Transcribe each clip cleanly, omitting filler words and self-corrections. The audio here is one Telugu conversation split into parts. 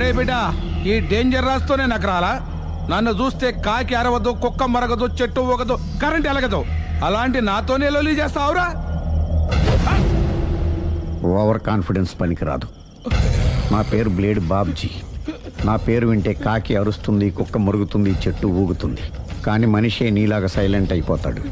అరే బిడ్డా, ఈ డేంజర్ రాస్తూనే నాకు రాలా? నన్ను చూస్తే కాకి అరవదు, కుక్క మరగదు, చెట్టు ఊగదు, కరెంట్ ఎలగదు. అలాంటి నాతోనే లొలి చేస్తావురా? ఓవర్ కాన్ఫిడెన్స్ పనికిరాదు. నా పేరు బ్లేడ్ బాబ్జీ. నా పేరు వింటే కాకి అరుస్తుంది, కుక్క మురుగుతుంది, చెట్టు ఊగుతుంది. కానీ మనిషే నీలాగా సైలెంట్ అయిపోతాడు.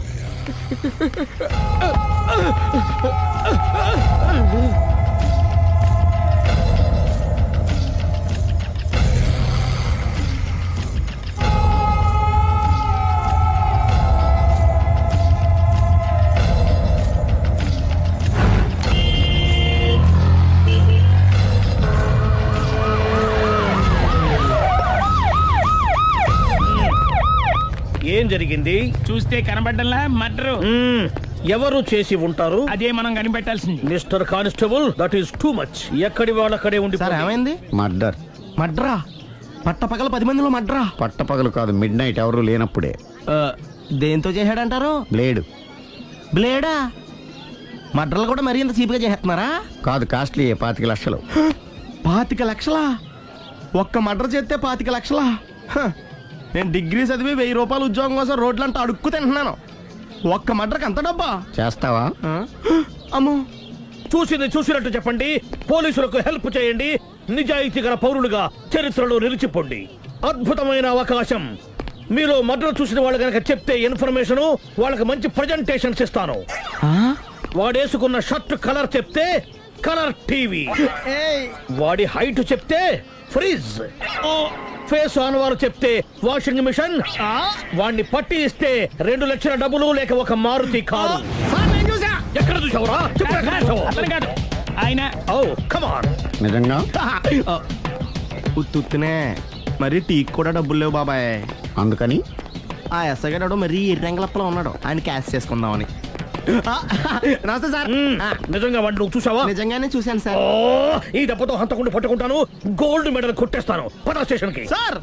ఏం జరిగింది? చూస్తే కనబడ్డంలా మర్డరు. ఎవరు చేసి ఉంటారు? అదే మనం కనిపెట్టాల్సింది. Mister constable, that is too much. ఎక్కడి వాళ్ళక్కడే ఉండి. ఏమైంది? మర్డర్. మడ్రా? పట్టపగల 10 మందిలో మడ్రా? పట్టపగలు కాదు, మిడ్ నైట్ ఎవరు లేనప్పుడే. దేంతో చేశాడంటారు? బ్లేడ్. బ్లేడా? మడ్రలు కూడా మరీ ఇంత చీప్గా చేస్తున్నారా? కాదు, కాస్ట్లీ 25 లక్షలు. 25 లక్షలా? ఒక్క మడ్ర చేస్తే 25 లక్షలా? నేను డిగ్రీ చదివి 1000 రూపాయలు ఉద్యోగం కోసం రోడ్లంతా అడుక్కు తింటున్నాను. ఒక్క మడ్రకు అంత డబ్బా? చేస్తావా? అమ్మో. చూసింది చూసినట్టు చెప్పండి. పోలీసులకు హెల్ప్ చేయండి. నిజాయితీ గల పౌరులుగా చరిత్రలో నిలిచిపోండి. అద్భుతమైన అవకాశం. మీరు మర్డర్ చూసిన వాళ్ళు కనుక చెప్తే ఇన్ఫర్మేషన్, వాళ్ళకి మంచి ప్రజెంటేషన్స్ ఇస్తాను. వాడేసుకున్న షర్ట్ కలర్ చెప్తే కలర్ టీవీ, వాడి హైట్ చెప్తే ఫ్రిజ్, ఫేస్ ఆన్ వారు చెప్తే వాషింగ్ మిషన్, వాడిని పట్టి ఇస్తే 2 లక్షల డబ్బులు లేక ఒక మారుతి కారు. ఎక్కడ చూసావురా? ఆయన నిజంగా ఉత్తునే మరి టీకి కూడా డబ్బులు లేవు బాబాయ్. అందుకని ఆ ఎస్ఐ గారు మరీ ఎర్రంగలప్పలో ఉన్నాడు. ఆయన క్యాష్ చేసుకుందామని. నమస్తే సార్. నిజంగా వాడిని నువ్వు చూసావా? నిజంగానే చూశాను సార్. ఈ దెబ్బతో హంతకుండా పట్టుకుంటాను, గోల్డ్ మెడల్ కొట్టేస్తాను. పద స్టేషన్ కి. సార్,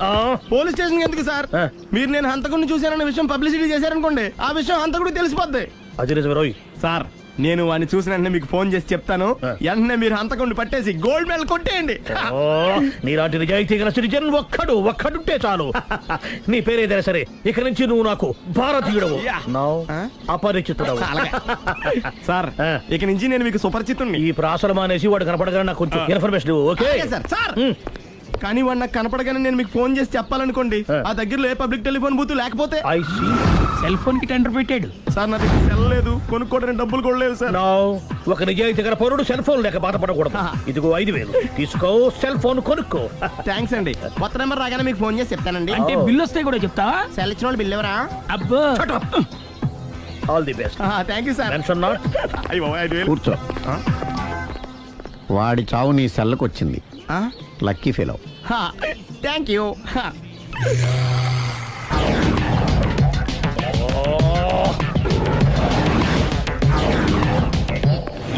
పోలీస్ స్టేషన్ ఎందుకు సార్? మీరు నేను హంతకుడిని చూశానన్న విషయం పబ్లిసిటీ చేశారనుకోండి, ఆ విషయం హంతకుడికి తెలిసిపోద్ది. అది నిజమే రోయ్. సార్, నేను వాడిని చూసిన వెంటనే మీకు ఫోన్ చేసి చెప్తాను. వెంటనే మీరు హంతకుడిని పట్టేసి గోల్డ్ మెడల్ కొట్టేయండి. నీలాంటి నిజాయితీ గల సిటిజన్ ఒక్కడుంటే చాలు. నీ పేరేదైనా సరే, ఇక నుంచి నువ్వు నాకు భారతీయుడవు, అపరిచితుడవు. సార్, ఇక నుంచి నేను మీకు సుపరిచితుడిని. ఈ ప్రాసలు మానేసి వాడు కనపడగానే నాకు కొంచెం ఇన్ఫర్మేషన్. Okay sir. కానీ వాడు నాకు కనపడగానే నేను మీకు ఫోన్ చేసి చెప్పాలనుకోండి, ఆ దగ్గరలో ఏ పబ్లిక్ టెలిఫోన్ బూత్ లేకపోతే. సెల్ ఫోన్ కి టెండర్ పెట్టాడు సార్. నా దగ్గర సెల్ లేదు, కొనుక్కోవడానికి డబ్బులు కూడా లేవు సార్. ఒక నిజాయితీ గల పౌరుడు సెల్ ఫోన్ లేక బాధపడకూడదు. ఇదిగో 5000 తీసుకో, సెల్ ఫోన్ కొనుక్కో. థ్యాంక్స్ అండి. కొత్త నెంబర్ రాగానే మీకు ఫోన్ చేసి చెప్తానండి. అంటే బిల్ వస్తే కూడా చెప్తావా? సెల్ ఇచ్చిన వాళ్ళు బిల్ ఎవరా? అబ్బో. All the best. Thank you sir. Mention not. కూర్చో. వాడి చావు నీ సెల్లకు వచ్చింది. Lucky fellow. Thank you.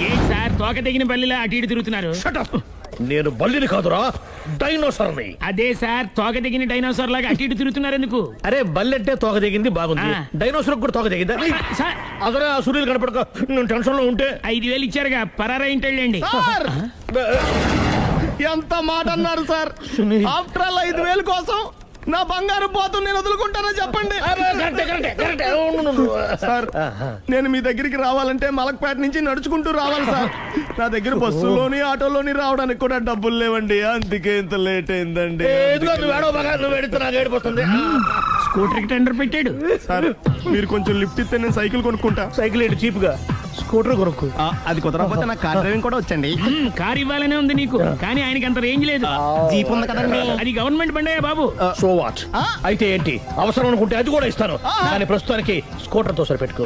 A sir, తోక తెగిన బల్లిలా అటు ఇటు తిరుగుతున్నారు? నేను బల్లిని కాదురా, డైనోసార్ని. అదే సార్, తోక తెగిన డైనోసార్ లాగా అటు ఇటు తిరుగుతున్నారు ఎందుకు? అరే, బల్లెట్టే తోక దిగింది బాగుంది, డైనోసార్ కూడా తోక దిగిందా? అదరే ఆ సూర్యులు కనపడక నేను టెన్షన్ లో ఉంటే 5000 ఇచ్చారుగా, పరారా ఇంటండి. ఎంత మాట అన్నారు సార్? ఆఫ్టర్ ఆల్ 5000 కోసం నా బంగారు పోతు నేను వదులుకుంటానని చెప్పండి సార్. నేను మీ దగ్గరికి రావాలంటే మలక్పేట నుంచి నడుచుకుంటూ రావాలి సార్. నా దగ్గర బస్సులోని ఆటోలోని రావడానికి కూడా డబ్బులు లేవండి. అందుకే ఇంత లేట్ అయిందండి. స్కూటర్ కి టెండర్ పెట్టాడు సార్. మీరు కొంచెం లిఫ్ట్ ఇస్తే నేను సైకిల్ కొనుక్కుంటా. సైకిల్ ఏంటి చీప్ గా? స్కూటర్ కొనుక్కు. అది కుదరకపోతే నాకు కార్ డ్రైవింగ్ కూడా వచ్చండి. కార్ ఇవ్వాలనే ఉంది నీకు, కానీ ఆయనకి అంత రేంజ్ లేదు. జీప్ ఉంది కదండి. అది గవర్నమెంట్ బండే బాబు. So what? అయితే ఏంటి, అవసరం అనుకుంటే అది కూడా ఇస్తాను, కానీ ప్రస్తుతానికి స్కూటర్ తో సరిపెట్టుకో.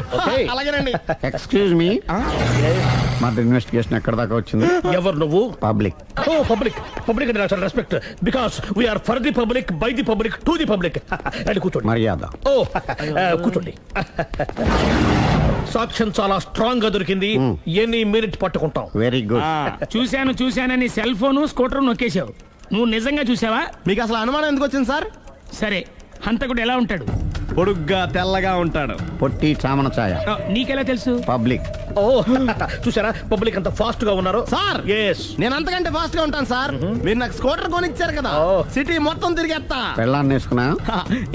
అలాగేనండి. ఎక్స్క్యూజ్ మీ, మా ఇన్వెస్టిగేషన్ ఎక్కడ దాకా వచ్చింది? ఎవరు నువ్వు? పబ్లిక్. ఓ పబ్లిక్. పబ్లిక్ అంటే చాలా respect, because we are for the public, by the public, to the public. అది కూర్చోండి. మర్యాద. ఓ కూర్చోండి. సాక్ష్యం చాలా స్ట్రాంగ్ గా దొరికింది. ఎన్ని మినిట్ పట్టుకుంటాం. Very good. చూశానని సెల్ ఫోను స్కూటర్ నొక్కేశావు. నువ్వు నిజంగా చూసావా? మీకు అసలు అనుమానం ఎందుకు వచ్చింది సార్? సరే, హంతకుడు ఎలా ఉంటాడు? పొడుగ్గా తెల్లగా ఉంటాడు. పొట్టి చామన ఛాయ. నీకెలా తెలుసు? పబ్లిక్. ఓ చూసారా పబ్లిక్ అంత ఫాస్ట్ గా ఉన్నారు సార్ ఎస్ నేను అంతకంటే ఫాస్ట్ గా ఉంటాను సార్. మీరు నాకు స్కూటర్ కొనిచ్చారు కదా, ఓ. సిటీ మొత్తం తిరిగేస్తా. పెళ్ళాన్ని వేసుకున్నా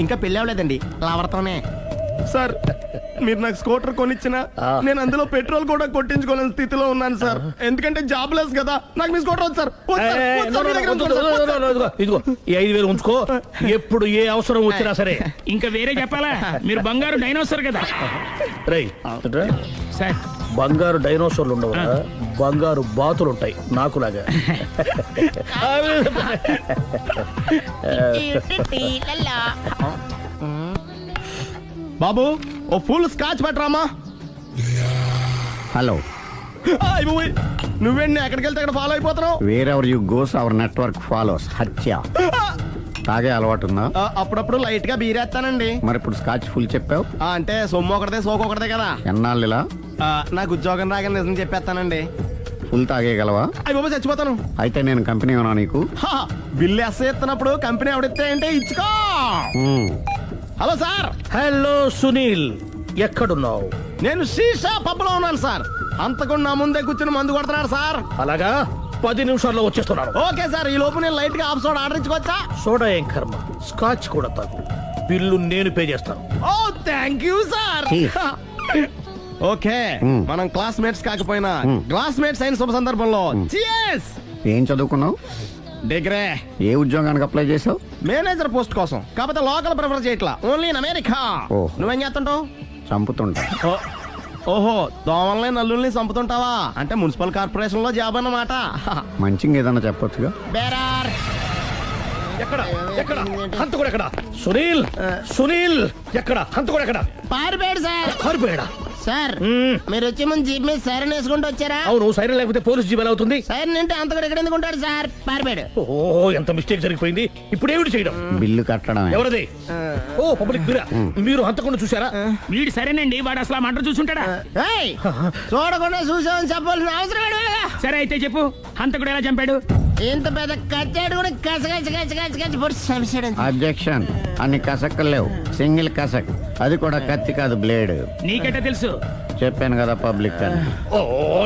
ఇంకా పెళ్ళి అవ్వలేదండి, లావర్తోనే. సార్ మీరు నాకు స్కూటర్ కొనిచ్చిన నేను అందులో పెట్రోల్ కూడా కొట్టించుకోలేని స్థితిలో ఉన్నాను సార్. ఎందుకంటే జాబ్ లెస్ కదా, నాకు మీ స్కూటర్ వద్దు సార్. వద్దు సార్, వద్దు సార్, మీ దగ్గర ఉంచుకోండి సార్. వద్దు సార్. ఇదిగో ఈ 5,000 ఉంచుకో, ఎప్పుడు ఏ అవసరం వచ్చినా సరే. ఇంకా వేరే చెప్పాలా? మీరు బంగారు డైనోసర్ కదా రై సార్. బంగారు డైనోసార్లు ఉండవు, బంగారు బాతులు ఉంటాయి నాకులాగా. బాబు ఓ ఫుల్ స్కాచ్ పెట్టరామా. హలో, నువ్వేండి ఎక్కడికి వెళ్తే అక్కడ ఫాలో అయిపోతున్నావు? Wherever you goes our network follows. హత్య. తాగే అలవాటు ఉందా? అప్పుడప్పుడు లైట్ గా బీరేస్తానండి. మరి ఇప్పుడు స్కాచ్ ఫుల్ చెప్పావు, అంటే సొమ్ము ఒకటిదే సోకు ఒకటిదే కదా. ఎన్నాళ్ళు ఇలా? నాకు ఉద్యోగం రాగానే నిజం చెప్పేస్తానండి. ఫుల్ తాగేయగలవా? అయ్యి బాబు చచ్చిపోతాను. అయితే నేను కంపెనీ ఉన్నా నీకు. బిల్లు ఎస్ ఎత్తినప్పుడు కంపెనీ ఎవడిస్తే అంటే ఇచ్చుకో. మ్మ్. Hello sir. హలో సునీల్, ఎక్కడున్నావు? నేను శీషా పబ్ లో ఉన్నాను సార్. అంతకుండా నా ముందే కూర్చుని మందు కొడుతున్నాడు సార్. అలాగా, 10 నిమిషాల్లో వచ్చేస్తున్నాను. ఓకే సార్, ఈ లోపు నేను లైట్ గా ఆఫ్ సోడా ఆర్డర్ ఇచ్చుకోవచ్చా? సోడా ఏం కర్మ, స్కాచ్ కూడా తాగు. బిల్లు నేను పే చేస్తాను. ఓ thank you sir. Cheers. Okay, మనం క్లాస్మేట్స్ కాకపోయినా క్లాస్మేట్స్ అయిన శుభ సందర్భంలో cheers. ఏం చదువుకున్నావు? డిగ్రీ. ఏ ఉద్యోగానికి అప్లై చేసావు? మేనేజర్ పోస్ట్ కోసం, కాకపోతే లోకల్ ప్రిఫర్ చేయట్లా, ఓన్లీ ఇన్ అమెరికా. ఓ. నువ్వేం చేస్తుంటావు? చంపుతుంటా. ఓహో, దోమల్ని నల్లుల్ని చంపుతుంటావా? అంటే మున్సిపల్ కార్పొరేషన్ లో జాబ్ అన్నమాట. మంచిగా ఏదన్నా చెప్పొచ్చుగా. బేరార్. ఎక్కడ ఎక్కడ హంతకుడు ఎక్కడ? సునీల్, సునీల్ ఎక్కడ? హంతకుడు ఎక్కడ? పారిపోయాడు సార్. కారిపోయాడా? సార్ మీరు వచ్చే ముందు జీప్ మీద సైరన్ వేసుకుంటూ వచ్చారా? అవును, సైరన్ లేకపోతే పోలీస్ జీబ్ ఎలా అవుతుంది? సైరన్ అంటే అంతకుడు ఎక్కడ ఎందుకు ఉంటాడు సార్? పారిపోయాడు. ఓ, ఎంత మిస్టేక్ జరిగిపోయింది. ఇప్పుడు ఏమిటి చేయడం? బిల్లు కట్టడమే. ఎవరిది? ఓ, పబ్లిక్ మీరా? మీరు హంతకుండా చూసారా? వీడు సరేనండి, వాడు అసలు ఆ మంట చూసుంటాడా? ఏయ్, చూడకుండా చూసామని చెప్పాల్సిన అవసరం ఏంటి? సరే అయితే చెప్పు, హంతకుడు ఎలా చంపాడు? ఇంత పెద్ద కచ్చాడు కూడా కచ్చ పొడి సమస్య. అబ్జెక్షన్. అన్ని కసక్కలు లేవు, సింగిల్ కసక్. అది కూడా కత్తి కాదు, బ్లేడ్. నీకెట్టా తెలుసు? చెప్పాను కదా పబ్లిక్ అని. ఓ,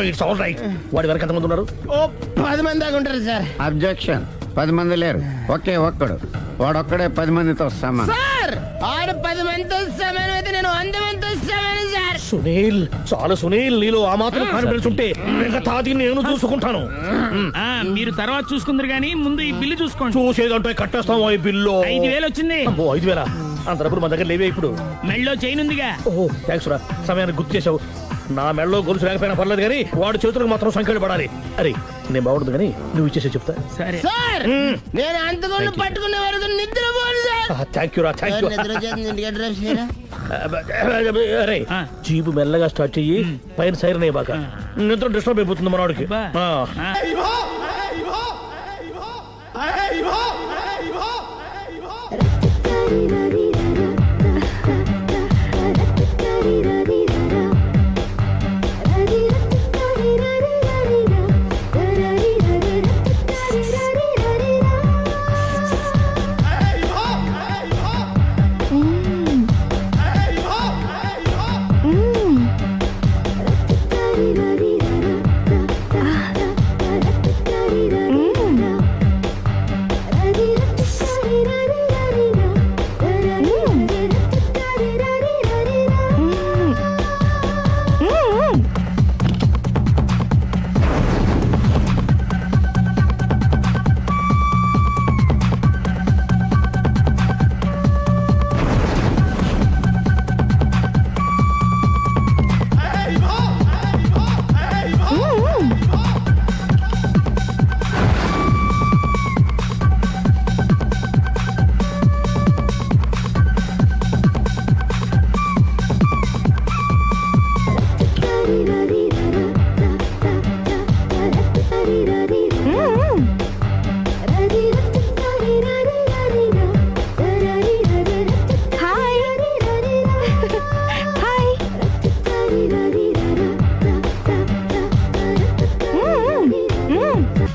ఇట్స్ ఆల్ రైట్. వాడి వరకు ఎంతమంది ఉన్నారు? ఓ 10 మంది దాకా ఉంటారు సార్. అబ్జెక్షన్. 10 మంది లేరు, ఒకే ఒక్కడు. వాడొక్కడే 10 మందితో సమానం. సార్ ఆడు 10 మందితో సమానం అయితే నేను 100 మందితో సమానం సార్. సునీల్, చాలా సునీల్, నీలో ఆ మాత్రం కాన్ఫిడెన్స్ ఉంటే మిగతాది నేను చూసుకుంటాను. ఆ, మీరు తర్వాత చూసుకుందరు గానీ ముందు ఈ బిల్లు చూసుకోండి. చూసేదంటే కట్టేస్తాము ఈ బిల్లు. 5,000 వచ్చింది. 5,000? అంత డబ్బులు మన దగ్గర లేవే ఇప్పుడు. మెళ్ళో చైన్ ఉందిగా. ఓహో, థ్యాంక్స్ రా, సమయానికి గుర్తు చేసావు. నా మెడలో గొలుసు లేకపోయినా పర్లేదు కానీ వాడి చేతులకు మాత్రం సంఖ్యలు పడాలి. అరే, నేను బాగుండదు కానీ నువ్వు ఇచ్చేసే చెప్తా. సరే సార్ నేను అంతకుండా పట్టుకునే వరకు నిద్రపోను సార్. థ్యాంక్ యూ రా, థ్యాంక్ యూ. నిద్ర వచ్చేది ఇంటికి డ్రైవ్ చేయరా? అరే, ఆ. జీబు మెల్లగా స్టార్ట్ చెయ్యి, పైన సైరన్ అయ్యాక నిద్ర డిస్టర్బ్ అయిపోతుంది మనవాడికి. బా. ఆ. ఆ.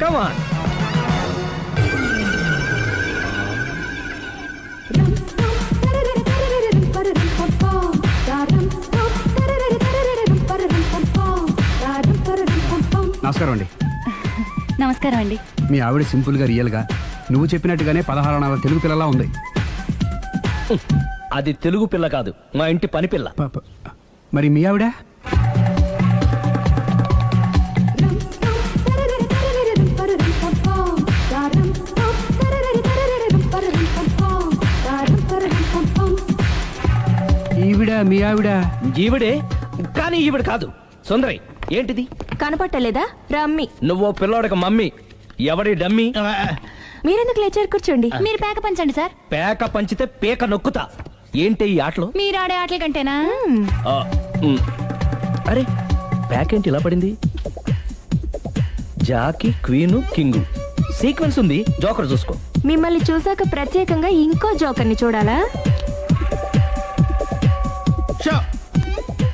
Come on. Ba-da-dum, నమస్కారం అండి. నమస్కారం అండి. మీ ఆవిడ సింపుల్గా రియల్గా నువ్వు చెప్పినట్టుగానే 16 అనాల తెలుగు పిల్లలా ఉంది. అది తెలుగు పిల్ల కాదు, మా ఇంటి పని పిల్ల. మరి మీ ఆవిడ? ఈవిడ మీ ఆవిడ? ఈవిడే, కానీ ఈవిడ కాదు. సుందరి, ఏంటిది? కనపట్టలేదా? రమ్మి. నువ్వు పిల్లోడికి మమ్మీ, ఎవడి డమ్మీ? మీరెందుకు లేచారు? కూర్చోండి. మీరు పేక పంచండి సార్. పేక పంచితే పేక నొక్కుతా. ఏంటి ఈ ఆటలు? మీరు ఆడే ఆటల కంటేనా? ఆ, ఉమ్. అరే, పేక ఏంటి ఇలా పడింది? జాకి, క్వీను, కింగు సీక్వెన్స్ ఉంది. జోకర్ చూసుకో. మిమ్మల్ని చూసాక ప్రత్యేకంగా ఇంకో జోకర్ని చూడాలా?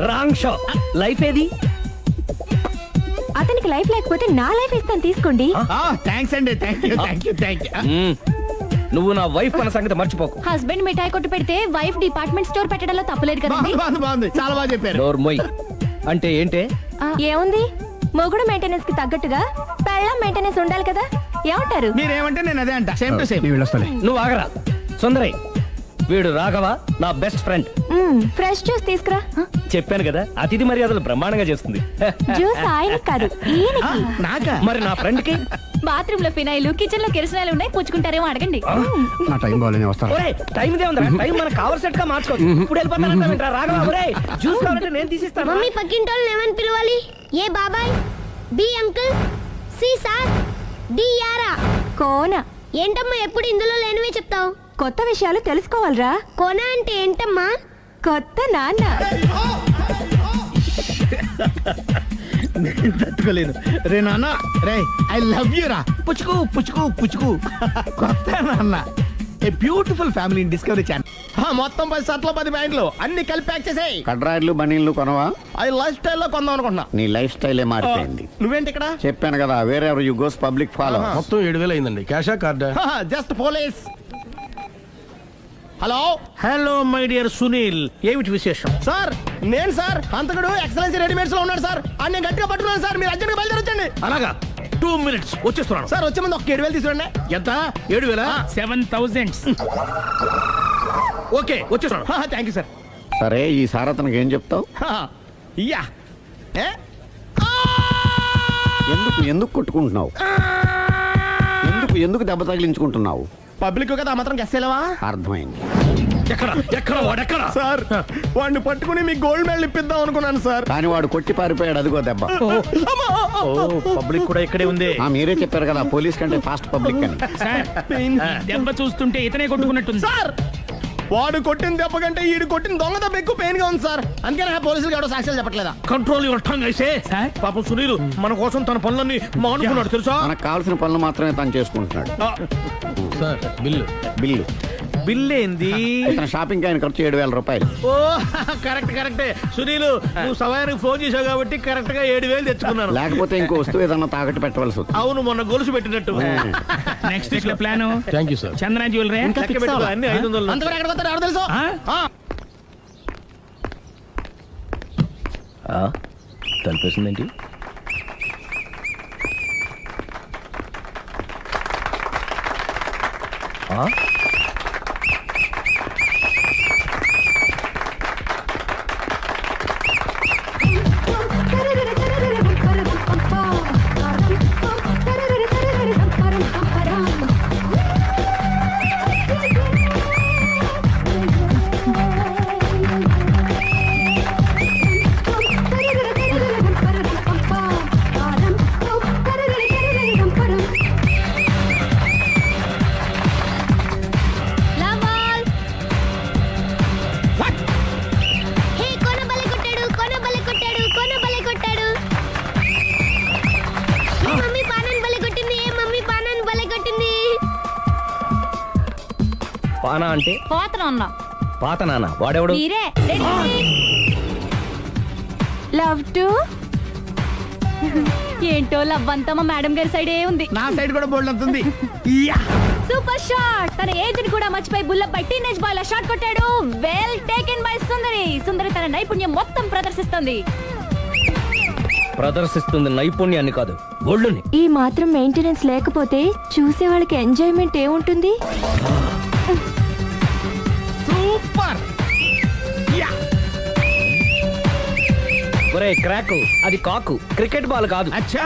Wrong show. లైఫ్ ఏది? అతనికి లైఫ్ లేకపోతే నా లైఫ్ ఇస్తాను, తీసుకోండి. థ్యాంక్స్ అండి. Thank you. ఉమ్. నువ్వు నా వైఫ్ అన్న సంగతి మర్చిపోకు. హస్బెండ్ మిఠాయి కొట్టు పెడితే వైఫ్ డిపార్ట్మెంట్ స్టోర్ పెట్టడంలో తప్పలేదు కదండి. బాగుంది, చాలా బాగా చెప్పారు. డోర్ మొయ్. అంటే ఏంటే? ఏముంది, మొగుడు మెయింటెనెన్స్ కి తగ్గట్టుగా పెళ్ళం మెయింటెనెన్స్ ఉండాలి కదా. ఏమంటారు? మీరేమంటే నేను అదే అంట. Same to same. ఈ వెళ్ళొస్తాలే. నువ్వు ఆగరా. సుందరై, వీడు రాఘవ, నా బెస్ట్ ఫ్రెండ్. ఫ్రెష్ జ్యూస్ తీసుకురా. చెప్పాను కదా, అతిథి మర్యాదలు బ్రహ్మాండంగా చేస్తుంది. జ్యూస్ ఆయనకి కాదు, ఈయనకి. నాకా? మరి నా ఫ్రెండ్ కి? బాత్రూమ్ లో ఫినాయిల్, కిచెన్ లో కిరసనాయిలు ఉన్నాయి, పుచ్చుకుంటారేమో అడగండి. నా టైం బాగాలేని వస్తాను. ఒరే, టైం ఇదే ఉందా? టైం మనకు కవర్ సెట్ గా మార్చుకోవచ్చు. ఇప్పుడు వెళ్ళిపోతానంటా రాఘవ. ఒరే, జ్యూస్ కావాలంటే నేను తీసిస్తాను. మమ్మీ పక్కింటోళ్ళని ఏమని పిలవాలి? ఏ బాబాయ్, B uncle, C sir, D యారా. కోన. ఏంటమ్మా ఎప్పుడు ఇందులో లేనివే చెప్తావు? కొత్త విషయాలు తెలుసుకోవాలిరా. కోన అంటే ఏంటమ్మా? కొత్త నాన్న. తట్టుకోలేను రే నాన్న. రే ఐ లవ్ యూ రా. పుచ్చుకు పుచ్చుకు పుచ్చుకు. కొత్త నాన్న. A beautiful family discovery channel. మొత్తం 10 షర్ట్లు 10 ప్యాంట్లు అన్ని కలిపి ప్యాక్ చేసేయ్. కడ్రాయిలు బనీళ్లు కొనవా? అది లైఫ్ స్టైల్లో కొందాం అనుకుంటున్నా. నీ లైఫ్ స్టైలే మారిపోయింది. నువ్వేంటి ఇక్కడ? చెప్పాను కదా, వేరే యు గోస్ పబ్లిక్ ఫాలో. మొత్తం 7,000 అయిందండి. క్యాషా కార్డా? Just police. Hello hello my dear Sunil, ఏమిటి విశేషం? సార్, నేను సార్ అంతకుడు ఎక్సలెన్సీ రెడీమేడ్స్ లో ఉన్నాడు సార్. అని నేను గట్టిగా పట్టుకున్నాను సార్. మీరు అర్జెంట్గా బయలుదేరొచ్చండి. అలాగా, 2 minutes వచ్చేస్తున్నాను. సార్ వచ్చే ముందు ఒక 7,000 తీసుకోండి. ఎంత? 7,000? 7,000. ఓకే, వచ్చేస్తున్నాను. Thank you sir. సరే, ఈ సార్ అతనికి ఏం చెప్తావు? ఇయ్యా. ఏ? ఎందుకు కొట్టుకుంటున్నావు? ఎందుకు దెబ్బ తగిలించుకుంటున్నావు? పబ్లిక్ కదా మాత్రం గెస్సేలేవా? అర్థమైంది. ఎక్కడ వాడెక్కడ? సార్, వాడిని పట్టుకుని మీ గోల్డ్ మెడల్ ఇప్పిద్దాం అనుకున్నాను సార్. కానీ వాడు కొట్టి పారిపోయాడు. అదిగో దెబ్బ. పబ్లిక్ కూడా ఇక్కడే ఉంది. మీరే చెప్పారు కదా, పోలీస్ కంటే ఫాస్ట్ పబ్లిక్ అని. సార్, దెబ్బ చూస్తుంటే ఇతనే కొట్టుకున్నట్టుంది. సార్, వాడు కొట్టిన దెబ్బ కంటే ఈడు కొట్టిన దొంగ దెబ్బ ఎక్కువ పెయిన్ గా ఉంది సార్. అందుకే నా పోలీసులు ఎవడో సాక్ష్యాలు చెప్పట్లేదా? కంట్రోల్ యువర్ టంగ్ ఐసే. సార్? పాపం సునీల్ మన కోసం తన పనులన్నీ మానుకున్నాడు తెలుసా? మనకు కావాల్సిన పనులు మాత్రమే తను చేసుకుంటున్నాడు. Sir, bill. బిల్ ఏంది? ఇతను షాపింగ్ ఆయన ఖర్చు 7,000 రూపాయలు. ఓ కరెక్టే. సునీల్, నువ్వు సమయానికి ఫోన్ చేసావు కాబట్టి కరెక్ట్ గా 7,000 తెచ్చుకున్నాను. లేకపోతే ఇంకో వస్తువు ఏదన్నా తాకట్టు పెట్టవలసి వస్తుంది. అవును, మొన్న గొలుసు పెట్టినట్టు. నెక్స్ట్ వీక్ లో plan thank you sir. Chandana jewellery. లెక్క పెట్టుకో, అన్ని 500. అంతవరకు ఎక్కడ పోతారు ఎవరు తెలుసు? తలిపేసిందేంటి? హే, కోన బలే కొట్టాడు, కోన బలే కొట్టాడు, కోన బలే కొట్టాడు. ఏ మమ్మీ పానాన్ని బలే కొట్టింది, ఏ మమ్మీ పానాన్ని బలే కొట్టింది. పానా అంటే? పోతనన్నా. పాత నాన్న. వాడెవడు? మీరే. Love to. ఏంటో లవ్ అంతా మా మేడం గారి సైడే ఉంది. నా సైడ్ కూడా బోల్డ్ అంతుంది. Super shot. తన ఏజ్ ని కూడా మర్చిపోయి బుల్లపై టీనేజ్ బాయ్ లా షాట్ కొట్టాడు. Well taken by Sundari. Sundari తన నైపుణ్యం మొత్తం ప్రదర్శిస్తుంది. ప్రదర్శిస్తుంది నైపుణ్యాన్ని కాదు, ఒళ్ళుని. ఈ మాత్రం మెయింటెనెన్స్ లేకపోతే చూసే వాళ్ళకి ఎంజాయ్మెంట్ ఏముంటుంది? సూపర్. ఒరే క్రాకు, అది కాకు, క్రికెట్ బాల్ కాదు. అచ్చా,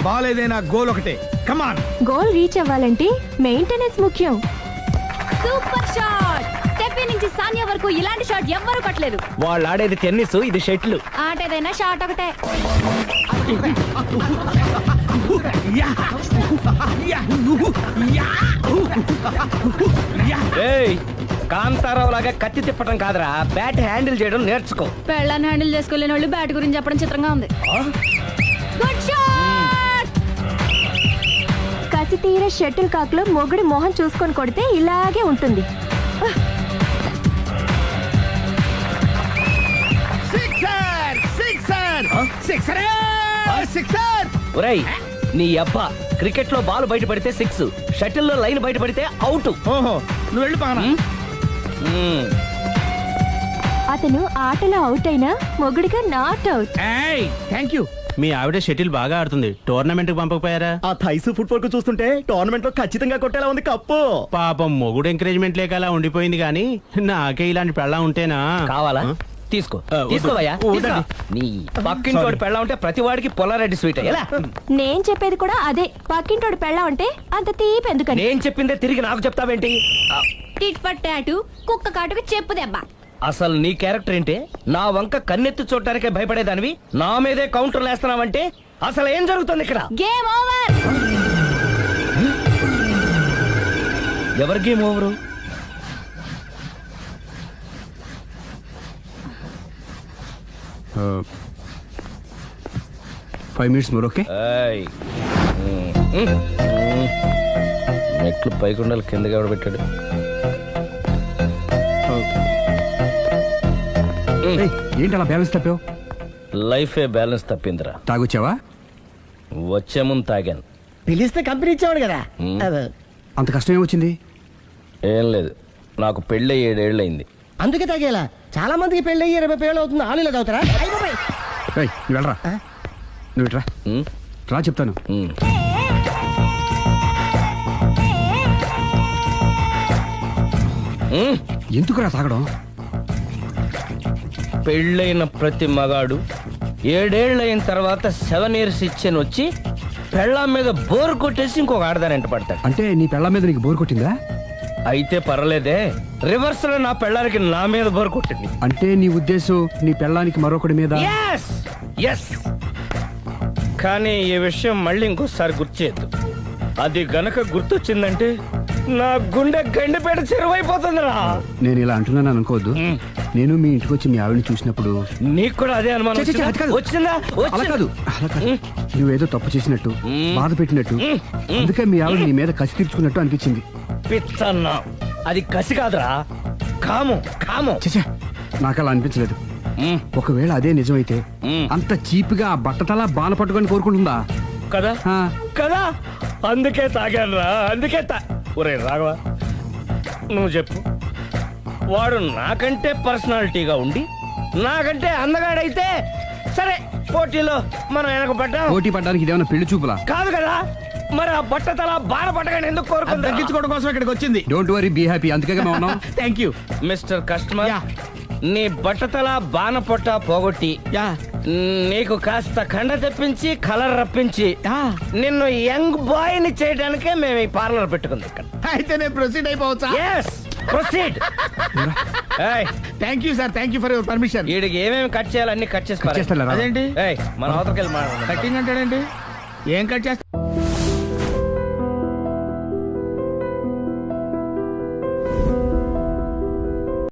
బాల్ ఏదైనా గోల్ ఒకటే. కమాన్. గోల్ రీచ్ అవ్వాలంటే మెయింటెనెన్స్ ముఖ్యం. Super shot! స్టెఫీ నుంచి సానియా వరకు ఇలాంటి షాట్ ఎవ్వరూ కొట్టలేదు. వాళ్ళు ఆడేది టెన్నిస్, ఇది షటిల్. ఆట ఏదైనా షాట్ ఒకటే. ఏయ్, కాంతారావు లాగా కత్తి తిప్పటం కాదురా, బ్యాట్ హ్యాండిల్ చేయడం నేర్చుకో. పెళ్ళాన్ని హ్యాండిల్ చేసుకోలేని వాళ్ళు బ్యాట్ గురించి చెప్పడం చిత్రంగా ఉంది. Good shot! కసి తీర షటిల్ కాక్ లో మొగుడి మొహం చూసుకొని కొడితే ఇలాగే ఉంటుంది. ఒరేయ్, నీ అబ్బా, క్రికెట్ లో బాల్ బయట పడితే 6, షటిల్ లో లైన్ బయట పడితే అవుట్. ఓహో, నువ్వు వెళ్ళి పానా. అతను ఆటలో అవుట్ అయినా మొగుడిగా నాట్ అవుట్. Thank you. మీ ఆవిడ షటిల్ బాగా ఆడుతుంది, టోర్నమెంట్ కి పంపకపోయారా? ఆ థైసు ఫుట్బాల్ కు చూస్తుంటే టోర్నమెంట్ లో ఖచ్చితంగా కొట్టేలా ఉంది కప్పు. పాపం మొగుడు ఎంకరేజ్మెంట్ లేక అలా ఉండిపోయింది గానీ నాకే ఇలాంటి పెళ్ళా ఉంటేనా. కావాలా? తీసుకో, వద్దు. తీసుకోవయ్యా. వద్దండి. నీ పక్కింటోడి పెళ్ళ ఉంటే ప్రతి వాడికి పొలారెడ్డి స్వీట్. ఎలా? నేను చెప్పేది కూడా అదే. పక్కింటోడు పెళ్ళా ఉంటే అంత తీపి ఎందుకని? నేను చెప్పిందే తిరిగి నాకు చెప్తావేంటి? టిట్ పట్ టాటు, కుక్క కాటుకు చెప్పు దెబ్బ. అసలు నీ క్యారెక్టర్ ఏంటి? నా వంక కన్నెత్తి చూడటానికే భయపడేదానివి నా మీదే కౌంటర్లు వేస్తున్నావంటే అసలు ఏం జరుగుతుంది ఇక్కడ? Game over. ఎవరి game over? Uh, 5 minutes more, okay? ఏయ్. మెట్లు పైకుండాలి కిందకి ఎవడ పెట్టాడు? ఏయ్, ఏంటి అలా బ్యాలెన్స్ తప్పావు? లైఫే బ్యాలెన్స్ తప్పిందిరా. తాగొచ్చావా? వచ్చే ముందు తాగాను. పిలిస్తే కంపెనీ ఇచ్చేవాడు కదా. అంత కష్టం ఏమొచ్చింది? ఏం లేదు, నాకు పెళ్ళి 7 ఏళ్ళు అయింది. అందుకే తాగేలా. చాలా మందికి పెళ్ళి 20 ఏళ్ళు అవుతుంది, ఆలు ఇలా తాగుతారా? ఏయ్, నువ్వు వెళ్ళరా. నువ్వు ఇట్రా, ఉమ్, రా చెప్తాను. ఉమ్. ఉమ్. ఎందుకురా తాగడం? పెళ్ళైన ప్రతి మగాడు 7 ఏళ్ళు అయిన తర్వాత 7 years ఇచ్చాను వచ్చి పెళ్ళాం మీద బోరు కొట్టేసి ఇంకొక ఆడదాని వెంట పడతాడు. అంటే నీ పెళ్ళ మీద నీకు బోర్ కొట్టిందా? అయితే పర్లేదే, రివర్స్ లో నా పెళ్ళానికి నా మీద బోరు కొట్టింది. అంటే నీ ఉద్దేశం నీ పెళ్ళానికి మరొకటి మీద? Yes! Yes! కానీ ఈ విషయం మళ్ళీ ఇంకోసారి గుర్తు చేయొద్దు. అది గనక గుర్తొచ్చిందంటే నా గుండె గండిపేట చెరువైపోతుందిరా. నేను ఇలా అంటున్నాను అనుకోవద్దు. నేను మీ ఇంటికి వచ్చి మీ ఆవిడని చూసినప్పుడు నీకు కూడా అదే అనుమానం ఛీ, ఛీ, అది కాదు. వచ్చిందా? అలా కాదు, అలా కాదు. నువ్వేదో తప్పు చేసినట్టు, బాధ పెట్టినట్టు, అందుకే మీ ఆవిడ నీ మీద కసి తీర్చుకున్నట్టు అనిపించింది. పిచ్చన్నా, అది కసి కాదురా, కాము కాము. చచ్చా, నాకు అలా అనిపించలేదు. ఒకవేళ అదే నిజమైతే అంత చీప్ గా ఆ బట్టతలా బాణ పట్టుకొని కోరుకుంటుందా? కదా ఆ, కదా, అందుకే తాగాను రా, అందుకే ఒరే రాఘవ, నువ్వు చెప్పు, వాడు నాకంటే పర్సనాలిటీగా ఉండి నాకంటే అందగాడైతే సరే, పోటీలో మనం వెనకబడ్డాం. పోటీ పడ్డానికి ఇదేమన్నా పెళ్లి చూపులా? కాదు కదా, మరి ఆ బట్టతల బాధ పట్టగానే ఎందుకు కోరుకుంటా? తగ్గించుకోవడం కోసం ఇక్కడికి వచ్చింది. Don't worry, be happy. అందుకే మేము ఉన్నాం. Thank you. మిస్టర్ కస్టమర్, నీ బట్టతల బాణ పొట్ట పోగొట్టి నీకు కాస్త కండ తెప్పించి కలర్ రప్పించి నిన్ను యంగ్ బాయ్ ని చేయడానికే మేము ఈ పార్లర్ పెట్టుకుంది ఇక్కడ. అయితే నేను ప్రొసీడ్ అయిపోవచ్చా? Yes, proceed. Hey, thank you sir, thank you for your permission. వీడికి ఏమేమి కట్ చేయాలి అన్ని కట్ చేసి చేస్తారా? అదేంటి? మన అవతలకి వెళ్ళి కటింగ్ అంటాడండి. ఏం కట్ చేస్తా?